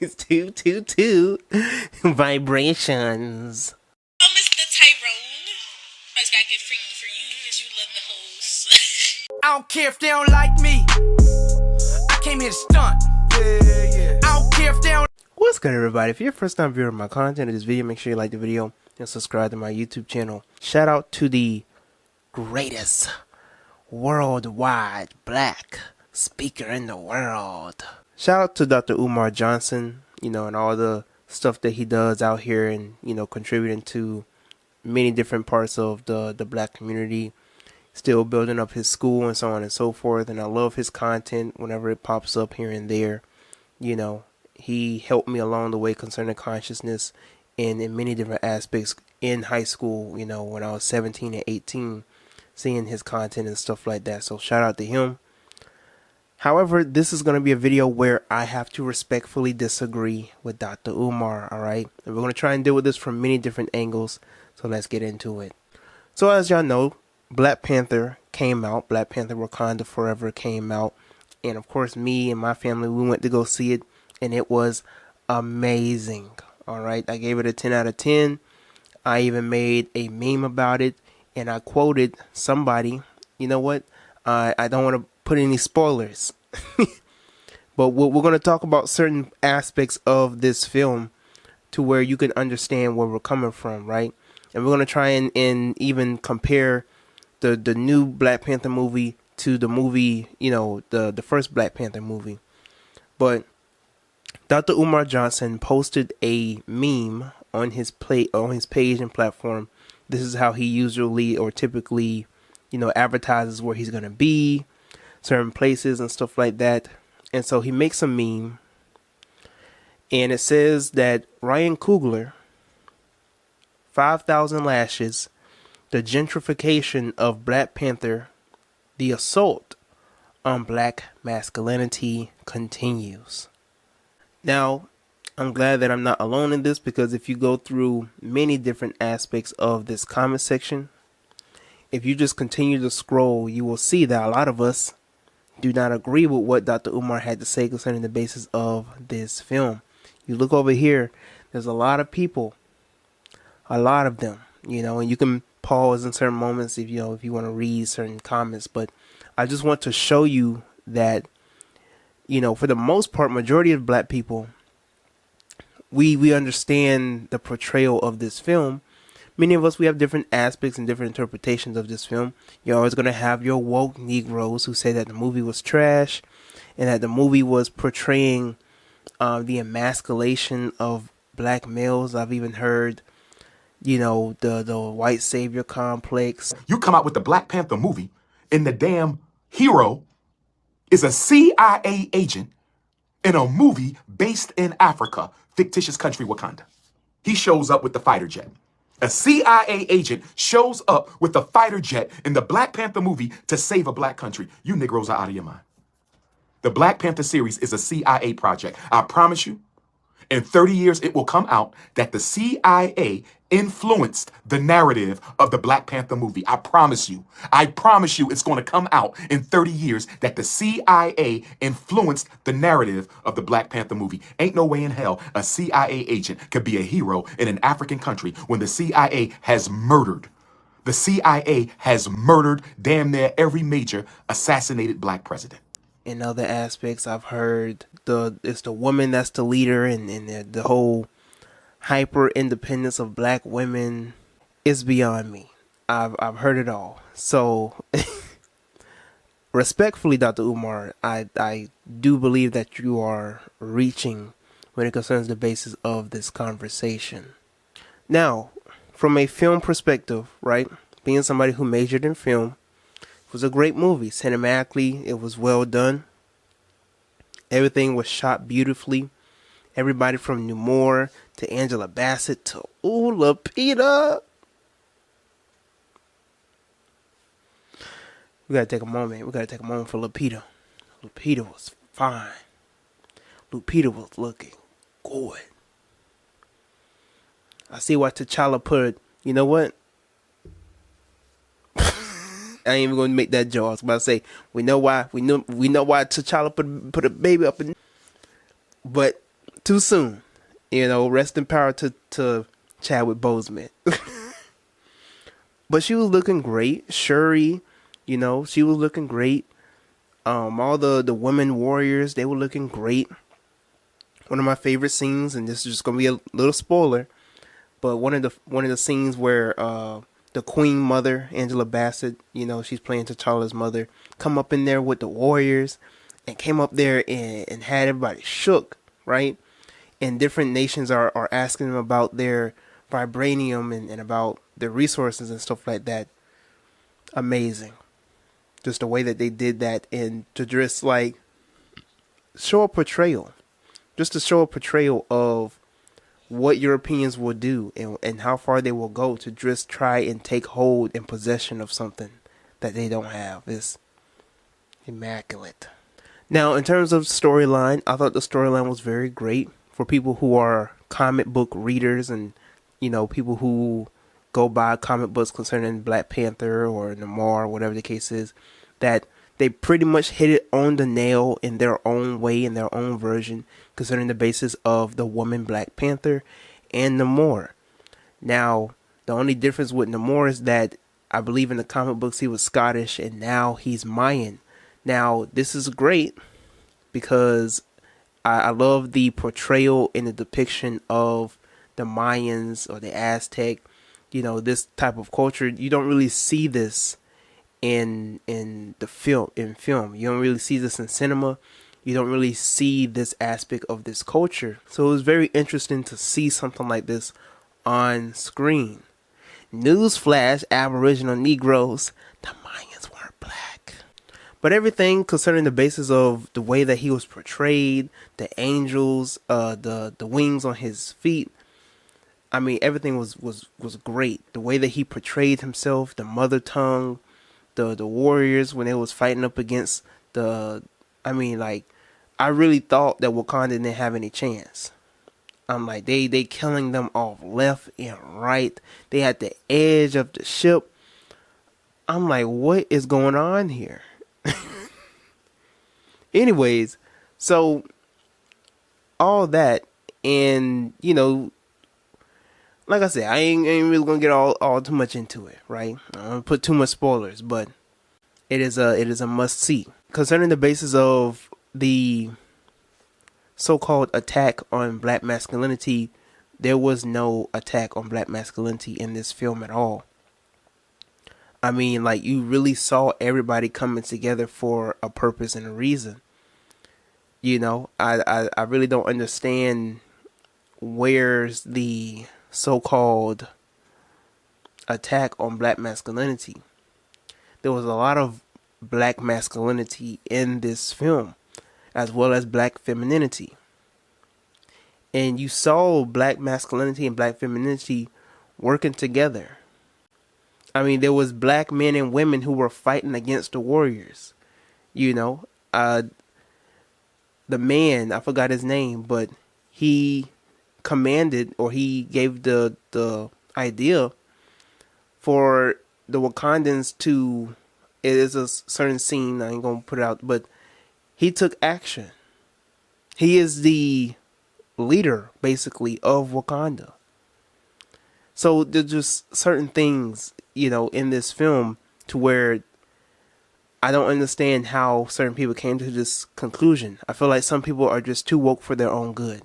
It's two vibrations. Oh, Mr. Tyrone. I just gotta get freaky for you because you love the hoes. I don't care if they don't like me. I came here to stunt. I don't care if they don't. What's good, everybody? If you're a first time viewer of my content in this video, make sure you like the video and subscribe to my YouTube channel. Shout out to the greatest worldwide black speaker in the world. Shout out to Dr. Umar Johnson, and all the stuff that he does out here and, contributing to many different parts of the black community, still building up his school and so on and so forth. And I love his content whenever it pops up here and there. He helped me along the way concerning consciousness and in many different aspects in high school, when I was 17 and 18, seeing his content and stuff like that. So shout out to him. However, this is going to be a video where I have to respectfully disagree with Dr. Umar, alright? And we're going to try and deal with this from many different angles, so let's get into it. So as y'all know, Black Panther came out. Black Panther Wakanda Forever came out. And of course, me and my family, we went to go see it, and it was amazing, alright? I gave it a 10 out of 10. I even made a meme about it, and I quoted somebody. You know what? I don't want to put any spoilers, but we're going to talk about certain aspects of this film to where you can understand where we're coming from, right? And we're going to try and even compare the new Black Panther movie to the movie, the first Black Panther movie. But Dr. Umar Johnson posted a meme on his page and platform. This is how he usually or typically, advertises where he's going to be, certain places and stuff like that. And so he makes a meme, and it says that Ryan Coogler, 5,000 lashes, the gentrification of Black Panther, the assault on black masculinity continues. Now, I'm glad that I'm not alone in this, because if you go through many different aspects of this comment section, if you just continue to scroll, you will see that a lot of us do not agree with what Dr. Umar had to say concerning the basis of this film. You look over here, there's a lot of people, a lot of them, and you can pause in certain moments if you want to read certain comments. But I just want to show you that, for the most part, majority of black people, we understand the portrayal of this film. Many of us, we have different aspects and different interpretations of this film. You're always going to have your woke Negroes who say that the movie was trash and that the movie was portraying the emasculation of black males. I've even heard, the white savior complex. You come out with the Black Panther movie and the damn hero is a CIA agent in a movie based in Africa, fictitious country Wakanda. He shows up with the fighter jet. A CIA agent shows up with a fighter jet in the Black Panther movie to save a black country. You Negroes are out of your mind. The Black Panther series is a CIA project. I promise you, in 30 years, it will come out that the CIA influenced the narrative of the Black Panther movie. I promise you. I promise you it's going to come out in 30 years that the CIA influenced the narrative of the Black Panther movie. Ain't no way in hell a CIA agent could be a hero in an African country when the CIA has murdered. The CIA has murdered damn near every major assassinated black president. In other aspects, I've heard it's the woman that's the leader, and the whole hyper independence of black women is beyond me. I've heard it all. So respectfully, Dr. Umar, I do believe that you are reaching when it concerns the basis of this conversation. Now, from a film perspective, right, being somebody who majored in film, it was a great movie. Cinematically, it was well done. Everything was shot beautifully. Everybody from Umar to Angela Bassett to Lupita. We gotta take a moment. We gotta take a moment for Lupita. Lupita was fine. Lupita was looking good. I see why T'Challa put, you know what? I ain't even going to make that joke. I was about to say, we know why T'Challa put a baby up in. but too soon. Rest in power to Chadwick Boseman. But she was looking great. Shuri, she was looking great. All the women warriors, they were looking great. One of my favorite scenes, and this is just gonna be a little spoiler, but one of the scenes where the Queen Mother, Angela Bassett, she's playing T'Challa's mother, come up in there with the warriors, and came up there and had everybody shook, right? And different nations are asking them about their vibranium and about their resources and stuff like that. Amazing. Just the way that they did that, and to just show a portrayal. Just to show a portrayal of what Europeans will do and how far they will go to just try and take hold and possession of something that they don't have. It's immaculate. Now, in terms of storyline, I thought the storyline was very great for people who are comic book readers and, people who go by comic books concerning Black Panther or Umar, whatever the case is, that they pretty much hit it on the nail in their own way, in their own version, concerning the basis of the woman Black Panther and Namor. Now, the only difference with Namor is that I believe in the comic books he was Scottish and now he's Mayan. Now, this is great because I love the portrayal and the depiction of the Mayans or the Aztec, this type of culture. You don't really see this in film. You don't really see this in cinema. You don't really see this aspect of this culture. So it was very interesting to see something like this on screen. Newsflash, Aboriginal Negroes, the Mayans weren't black. But everything concerning the basis of the way that he was portrayed, the angels, the wings on his feet, I mean, everything was great. The way that he portrayed himself, the mother tongue, the warriors when they was fighting up against I really thought that Wakanda didn't have any chance. I'm like, they killing them off left and right. They had the edge of the ship. I'm like, what is going on here? Anyways, so all that, and like I said, I ain't really gonna get all too much into it, right? I don't wanna put too much spoilers, but it is a must see. Concerning the basis of the so-called attack on Black masculinity, there was no attack on Black masculinity in this film at all. I mean, you really saw everybody coming together for a purpose and a reason. I really don't understand where's the so-called attack on Black masculinity. There was a lot of Black masculinity in this film, as well as Black femininity. And you saw Black masculinity and Black femininity working together. I mean, there was Black men and women who were fighting against the warriors. The man, I forgot his name, but he commanded, or he gave the idea for the Wakandans to, it is a certain scene, I ain't gonna put it out, but he took action. He is the leader, basically, of Wakanda. So there's just certain things, in this film to where I don't understand how certain people came to this conclusion. I feel like some people are just too woke for their own good.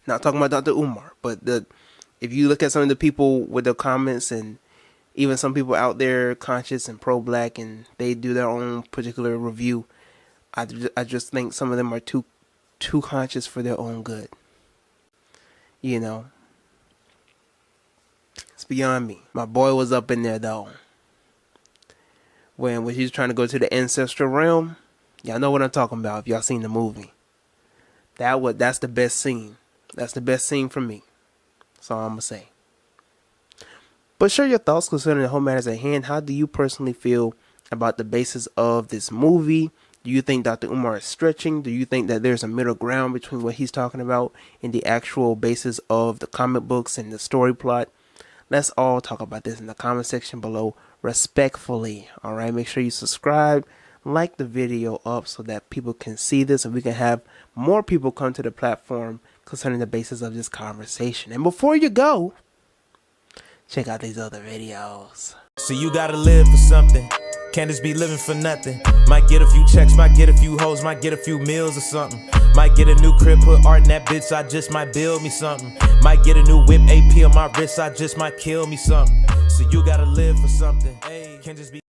Not talking about Dr. Umar, but if you look at some of the people with the comments, and even some people out there conscious and pro-Black, and they do their own particular review, I just think some of them are too conscious for their own good. It's beyond me. My boy was up in there though. When he was trying to go to the ancestral realm, y'all know what I'm talking about if y'all seen the movie. That's the best scene. That's the best scene for me. That's all I'm gonna say. But share your thoughts concerning the whole matters at hand. How do you personally feel about the basis of this movie? Do you think Dr. Umar is stretching? Do you think that there's a middle ground between what he's talking about and the actual basis of the comic books and the story plot? Let's all talk about this in the comment section below respectfully. All right, make sure you subscribe, like the video up so that people can see this and we can have more people come to the platform concerning the basis of this conversation. And before you go, check out these other videos. So you gotta live for something. Can't just be living for nothing. Might get a few checks, might get a few hoes, might get a few meals or something. Might get a new crib, put art in that bitch, I just might build me something. Might get a new whip, AP on my wrist, I just might kill me something. So you gotta live for something. Can't just be